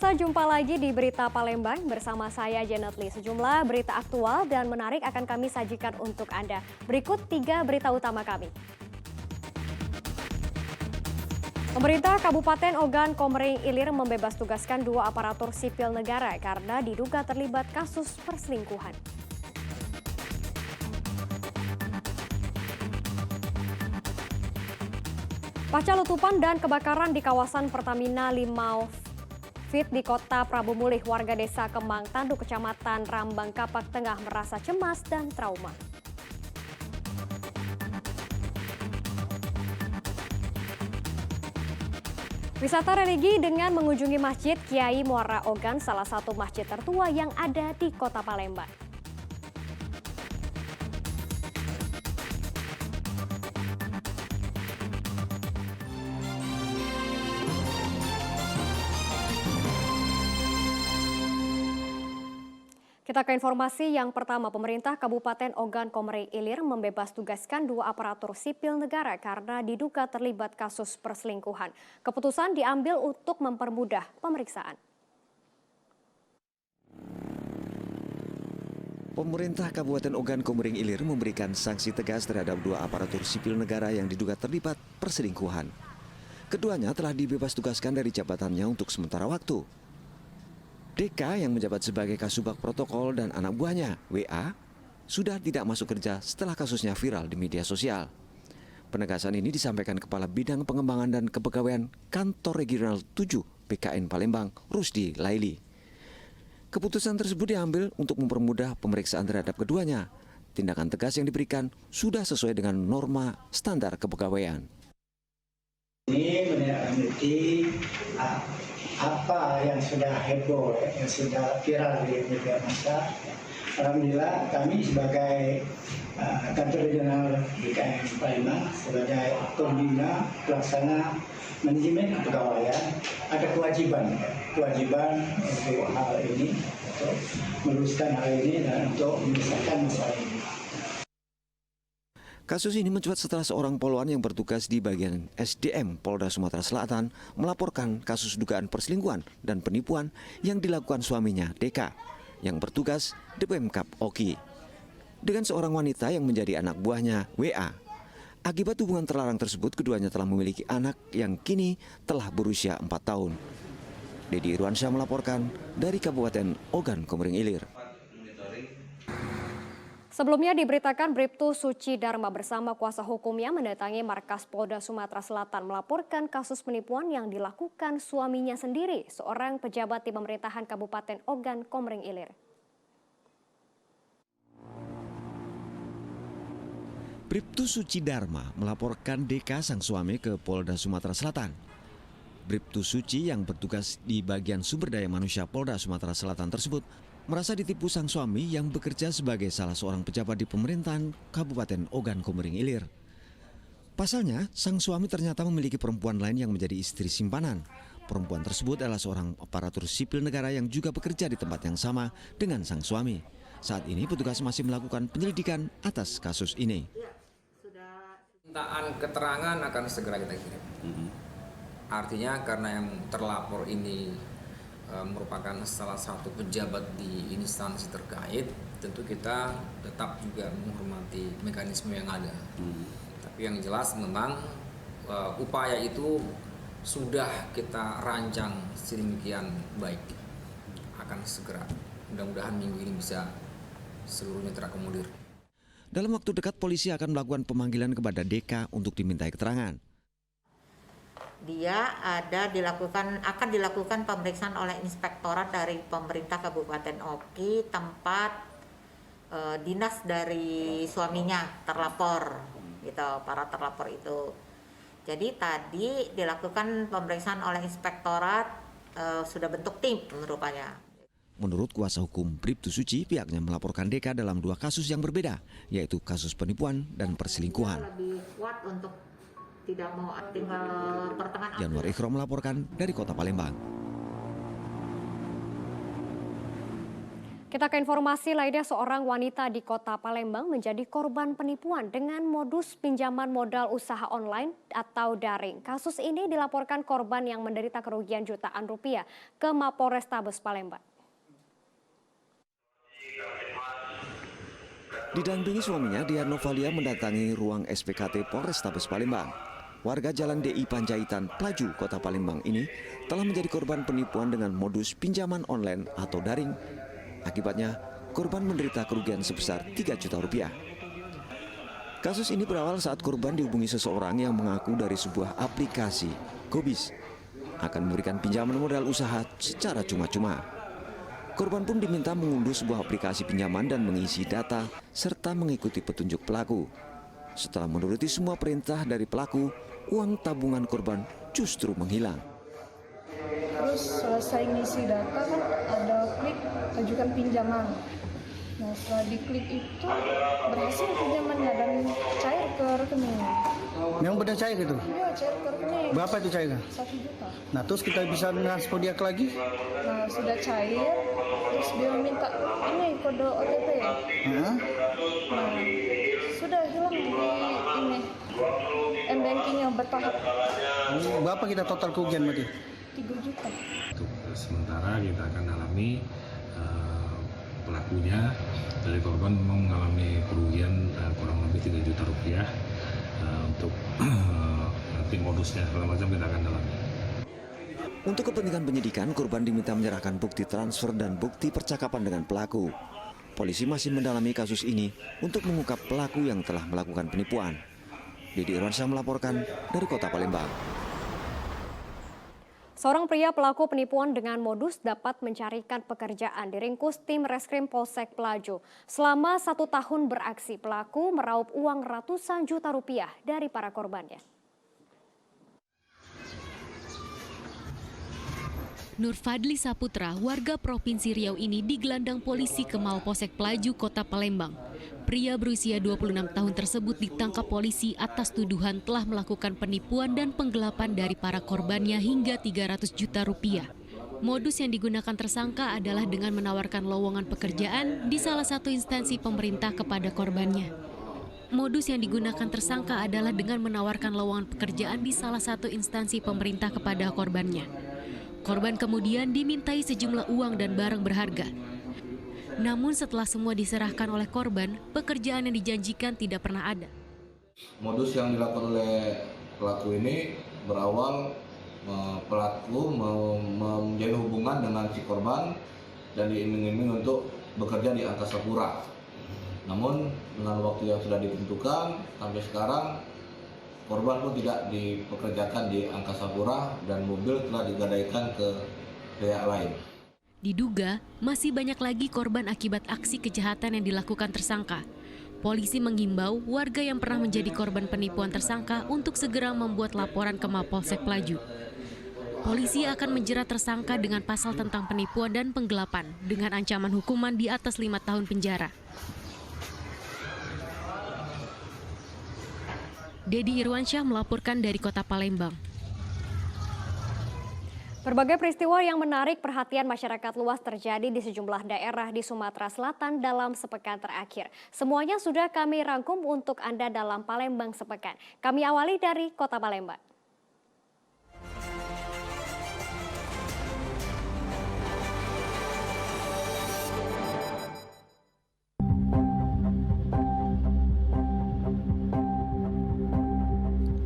Pemirsa, jumpa lagi di Berita Palembang bersama saya Janet Lee. Sejumlah berita aktual dan menarik akan kami sajikan untuk Anda. Berikut 3 berita utama kami. Pemerintah Kabupaten Ogan Komering Ilir membebas tugaskan 2 aparatur sipil negara karena diduga terlibat kasus perselingkuhan. Pasca letupan dan kebakaran di kawasan Pertamina Limau Fit di kota Prabu Mulih, warga desa Kemang Tanduk, Kecamatan Rambang Kapak Tengah merasa cemas dan trauma. Wisata religi dengan mengunjungi Masjid Kiai Muara Ogan, salah satu masjid tertua yang ada di kota Palembang. Kita ke informasi yang pertama. Pemerintah Kabupaten Ogan Komering Ilir membebas tugaskan 2 aparatur sipil negara karena diduga terlibat kasus perselingkuhan. Keputusan diambil untuk mempermudah pemeriksaan. Pemerintah Kabupaten Ogan Komering Ilir memberikan sanksi tegas terhadap 2 aparatur sipil negara yang diduga terlibat perselingkuhan. Keduanya telah dibebas tugaskan dari jabatannya untuk sementara waktu. DK yang menjabat sebagai Kasubag Protokol dan anak buahnya, WA, sudah tidak masuk kerja setelah kasusnya viral di media sosial. Penegasan ini disampaikan Kepala Bidang Pengembangan dan Kepegawaian Kantor Regional 7 BKN Palembang, Rusdi Laili. Keputusan tersebut diambil untuk mempermudah pemeriksaan terhadap keduanya. Tindakan tegas yang diberikan sudah sesuai dengan norma standar kepegawaian. Ini menindaklanjuti apa yang sudah heboh, yang sudah viral di media massa. Alhamdulillah kami sebagai kantor regional BKN Palembang, sebagai pembina pelaksana manajemen kepegawaian, ada kewajiban untuk hal ini, untuk meluruskan hal ini dan untuk menyelesaikan masalah ini. Kasus ini mencuat setelah seorang poluan yang bertugas di bagian SDM Polda Sumatera Selatan melaporkan kasus dugaan perselingkuhan dan penipuan yang dilakukan suaminya, DK, yang bertugas di Pemkab Oki, dengan seorang wanita yang menjadi anak buahnya, WA. Akibat hubungan terlarang tersebut, keduanya telah memiliki anak yang kini telah berusia 4 tahun. Dedi Irwansyah melaporkan dari Kabupaten Ogan Komering Ilir. Sebelumnya diberitakan Bribtu Suci Dharma bersama kuasa hukumnya mendatangi markas Polda Sumatera Selatan melaporkan kasus penipuan yang dilakukan suaminya sendiri, seorang pejabat di pemerintahan Kabupaten Ogan Komering Ilir. Bribtu Suci Dharma melaporkan DK sang suami ke Polda Sumatera Selatan. Bribtu Suci yang bertugas di bagian sumber daya manusia Polda Sumatera Selatan tersebut merasa ditipu sang suami yang bekerja sebagai salah seorang pejabat di pemerintahan Kabupaten Ogan Komering Ilir. Pasalnya, sang suami ternyata memiliki perempuan lain yang menjadi istri simpanan. Perempuan tersebut adalah seorang aparatur sipil negara yang juga bekerja di tempat yang sama dengan sang suami. Saat ini petugas masih melakukan penyelidikan atas kasus ini. Permintaan keterangan akan segera kita kirim. Artinya karena yang terlapor ini merupakan salah satu pejabat di instansi terkait, tentu kita tetap juga menghormati mekanisme yang ada. Tapi yang jelas memang upaya itu sudah kita rancang sedemikian baik, akan segera. Mudah-mudahan minggu ini bisa seluruhnya terakomodir. Dalam waktu dekat polisi akan melakukan pemanggilan kepada DK untuk dimintai keterangan. Dia akan dilakukan pemeriksaan oleh inspektorat dari pemerintah Kabupaten Oki, tempat dinas dari suaminya terlapor, gitu, para terlapor itu. Jadi tadi dilakukan pemeriksaan oleh inspektorat, sudah bentuk tim rupanya. Menurut kuasa hukum Bribtu Suci, pihaknya melaporkan DK dalam 2 kasus yang berbeda, yaitu kasus penipuan dan perselingkuhan. Lebih kuat untuk tidak mau tinggal pertengahan. Januar Ikhrom melaporkan dari Kota Palembang. Kita ke informasi lainnya, seorang wanita di kota Palembang menjadi korban penipuan dengan modus pinjaman modal usaha online atau daring. Kasus ini dilaporkan korban yang menderita kerugian jutaan rupiah ke Mapolrestabes Palembang. Didampingi suaminya, Dian Novalia mendatangi ruang SPKT Polrestabes Palembang. Warga Jalan DI Panjaitan, Pelaju, Kota Palembang ini telah menjadi korban penipuan dengan modus pinjaman online atau daring. Akibatnya, korban menderita kerugian sebesar 3 juta rupiah. Kasus ini berawal saat korban dihubungi seseorang yang mengaku dari sebuah aplikasi, Gobis, akan memberikan pinjaman modal usaha secara cuma-cuma. Korban pun diminta mengunduh sebuah aplikasi pinjaman dan mengisi data serta mengikuti petunjuk pelaku. Setelah menuruti semua perintah dari pelaku, uang tabungan korban justru menghilang. Terus selesai ngisi data kan ada klik ajukan pinjaman. Nah setelah diklik itu berhasil pinjamannya dan cair ke rekening. Memang benar cair gitu? Iya cair ke rekening. Berapa itu cairnya? 1 juta. Nah terus kita bisa transfer dia ke lagi? Nah sudah cair, terus dia minta ini kode OTP. Nah, Sudah hilang di ini M-banking yang bertahap berapa kita total kerugian berarti? 3 juta. Untuk sementara kita akan alami pelakunya dari korban memang mengalami kerugian kurang lebih 3 juta rupiah. Untuk nanti modusnya segala macam kita akan dalami. Untuk kepentingan penyidikan, korban diminta menyerahkan bukti transfer dan bukti percakapan dengan pelaku. Polisi masih mendalami kasus ini untuk mengungkap pelaku yang telah melakukan penipuan. Didi Irwansyah melaporkan dari Kota Palembang. Seorang pria pelaku penipuan dengan modus dapat mencarikan pekerjaan diringkus tim Reskrim Polsek Pelaju. Selama 1 tahun beraksi, pelaku meraup uang ratusan juta rupiah dari para korbannya. Nur Fadli Saputra, warga Provinsi Riau ini digelandang polisi ke Mapolsek Pelaju, Kota Palembang. Pria berusia 26 tahun tersebut ditangkap polisi atas tuduhan telah melakukan penipuan dan penggelapan dari para korbannya hingga 300 juta rupiah. Modus yang digunakan tersangka adalah dengan menawarkan lowongan pekerjaan di salah satu instansi pemerintah kepada korbannya. Modus yang digunakan tersangka adalah dengan menawarkan lowongan pekerjaan di salah satu instansi pemerintah kepada korbannya. Korban kemudian dimintai sejumlah uang dan barang berharga. Namun setelah semua diserahkan oleh korban, pekerjaan yang dijanjikan tidak pernah ada. Modus yang dilakukan oleh pelaku ini berawal pelaku menjalin hubungan dengan si korban dan diiming-iming untuk bekerja di Angkasa Pura. Namun dengan waktu yang sudah ditentukan sampai sekarang korban pun tidak dipekerjakan di Angkasa Pura dan mobil telah digadaikan ke pihak lain. Diduga masih banyak lagi korban akibat aksi kejahatan yang dilakukan tersangka. Polisi menghimbau warga yang pernah menjadi korban penipuan tersangka untuk segera membuat laporan ke Mapolsek Pelaju. Polisi akan menjerat tersangka dengan pasal tentang penipuan dan penggelapan dengan ancaman hukuman di atas 5 tahun penjara. Didi Irwansyah melaporkan dari Kota Palembang. Berbagai peristiwa yang menarik perhatian masyarakat luas terjadi di sejumlah daerah di Sumatera Selatan dalam sepekan terakhir. Semuanya sudah kami rangkum untuk Anda dalam Palembang Sepekan. Kami awali dari Kota Palembang.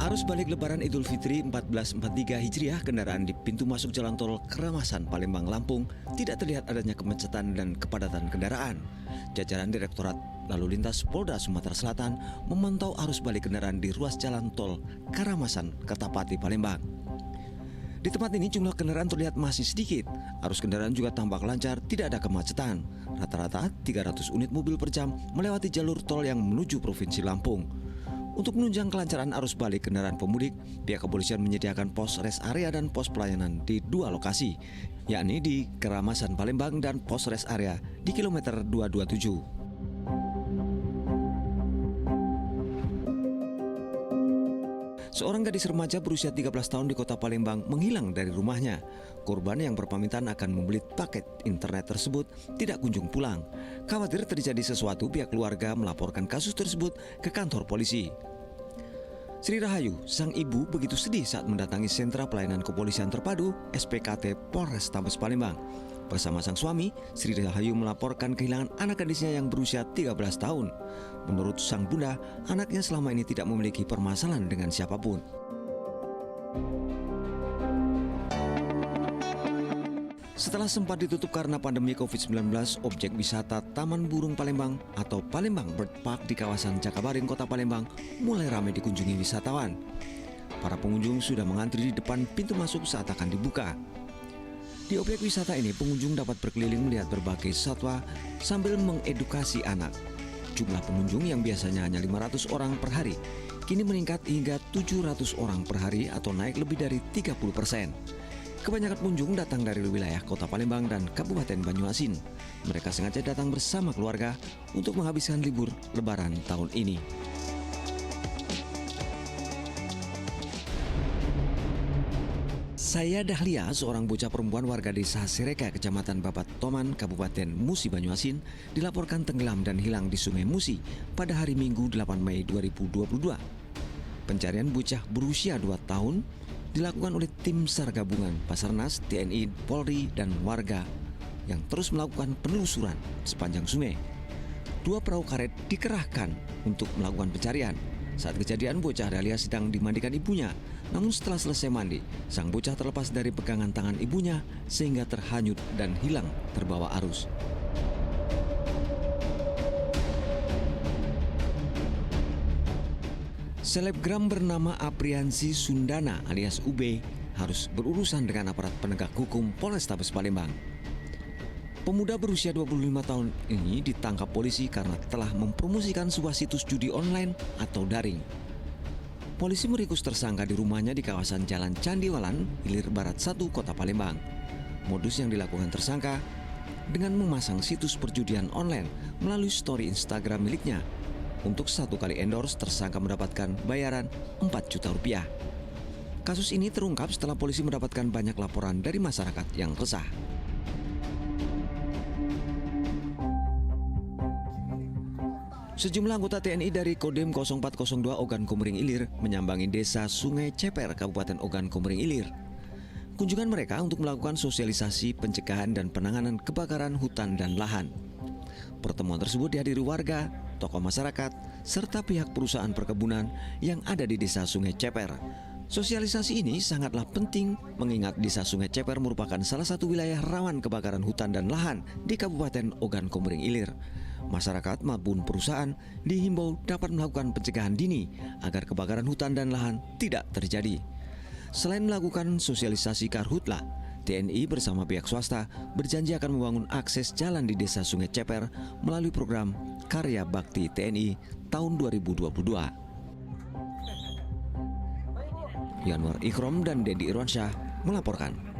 Arus balik Lebaran Idul Fitri 1443 Hijriah, kendaraan di pintu masuk jalan tol Keramasan, Palembang, Lampung tidak terlihat adanya kemacetan dan kepadatan kendaraan. Jajaran Direktorat Lalu Lintas Polda Sumatera Selatan memantau arus balik kendaraan di ruas jalan tol Keramasan, Kertapati, Palembang. Di tempat ini jumlah kendaraan terlihat masih sedikit. Arus kendaraan juga tampak lancar, tidak ada kemacetan. Rata-rata 300 unit mobil per jam melewati jalur tol yang menuju Provinsi Lampung. Untuk menunjang kelancaran arus balik kendaraan pemudik, pihak kepolisian menyediakan pos rest area dan pos pelayanan di 2 lokasi, yakni di Keramasan Palembang dan pos rest area di kilometer 227. Seorang gadis remaja berusia 13 tahun di kota Palembang menghilang dari rumahnya. Korban yang berpamitan akan membeli paket internet tersebut tidak kunjung pulang. Khawatir terjadi sesuatu, pihak keluarga melaporkan kasus tersebut ke kantor polisi. Sri Rahayu, sang ibu, begitu sedih saat mendatangi sentra pelayanan kepolisian terpadu SPKT Polrestabes Palembang. Bersama sang suami, Sri Rahayu melaporkan kehilangan anak gadisnya yang berusia 13 tahun. Menurut sang bunda, anaknya selama ini tidak memiliki permasalahan dengan siapapun. Setelah sempat ditutup karena pandemi COVID-19, objek wisata Taman Burung Palembang atau Palembang Bird Park di kawasan Jakabaring, Kota Palembang mulai ramai dikunjungi wisatawan. Para pengunjung sudah mengantri di depan pintu masuk saat akan dibuka. Di objek wisata ini, pengunjung dapat berkeliling melihat berbagai satwa sambil mengedukasi anak. Jumlah pengunjung yang biasanya hanya 500 orang per hari, kini meningkat hingga 700 orang per hari atau naik lebih dari 30%. Kebanyakan pengunjung datang dari wilayah Kota Palembang dan Kabupaten Banyuasin. Mereka sengaja datang bersama keluarga untuk menghabiskan libur Lebaran tahun ini. Saya Dahlia, seorang bocah perempuan warga desa Sereka, Kecamatan Babat Toman, Kabupaten Musi Banyuasin, dilaporkan tenggelam dan hilang di Sungai Musi pada hari Minggu 8 Mei 2022. Pencarian bocah berusia 2 tahun dilakukan oleh tim SAR gabungan Basarnas, TNI, Polri, dan warga yang terus melakukan penelusuran sepanjang sungai. 2 perahu karet dikerahkan untuk melakukan pencarian. Saat kejadian, bocah Dahlia sedang dimandikan ibunya. Namun setelah selesai mandi, sang bocah terlepas dari pegangan tangan ibunya sehingga terhanyut dan hilang terbawa arus. Selebgram bernama Apriansi Sundana alias UB harus berurusan dengan aparat penegak hukum Polrestabes Palembang. Pemuda berusia 25 tahun ini ditangkap polisi karena telah mempromosikan sebuah situs judi online atau daring. Polisi meringkus tersangka di rumahnya di kawasan Jalan Candiwalan, Ilir Barat 1, Kota Palembang. Modus yang dilakukan tersangka dengan memasang situs perjudian online melalui story Instagram miliknya. Untuk 1 kali endorse, tersangka mendapatkan bayaran 4 juta rupiah. Kasus ini terungkap setelah polisi mendapatkan banyak laporan dari masyarakat yang resah. Sejumlah anggota TNI dari Kodim 0402 Ogan Komering Ilir menyambangi desa Sungai Ceper, Kabupaten Ogan Komering Ilir. Kunjungan mereka untuk melakukan sosialisasi pencegahan dan penanganan kebakaran hutan dan lahan. Pertemuan tersebut dihadiri warga, tokoh masyarakat, serta pihak perusahaan perkebunan yang ada di desa Sungai Ceper. Sosialisasi ini sangatlah penting mengingat desa Sungai Ceper merupakan salah satu wilayah rawan kebakaran hutan dan lahan di Kabupaten Ogan Komering Ilir. Masyarakat maupun perusahaan dihimbau dapat melakukan pencegahan dini agar kebakaran hutan dan lahan tidak terjadi. Selain melakukan sosialisasi karhutla, TNI bersama pihak swasta berjanji akan membangun akses jalan di desa Sungai Ceper melalui program Karya Bakti TNI tahun 2022. Yanwar Ikrom dan Dedi Irwansyah melaporkan.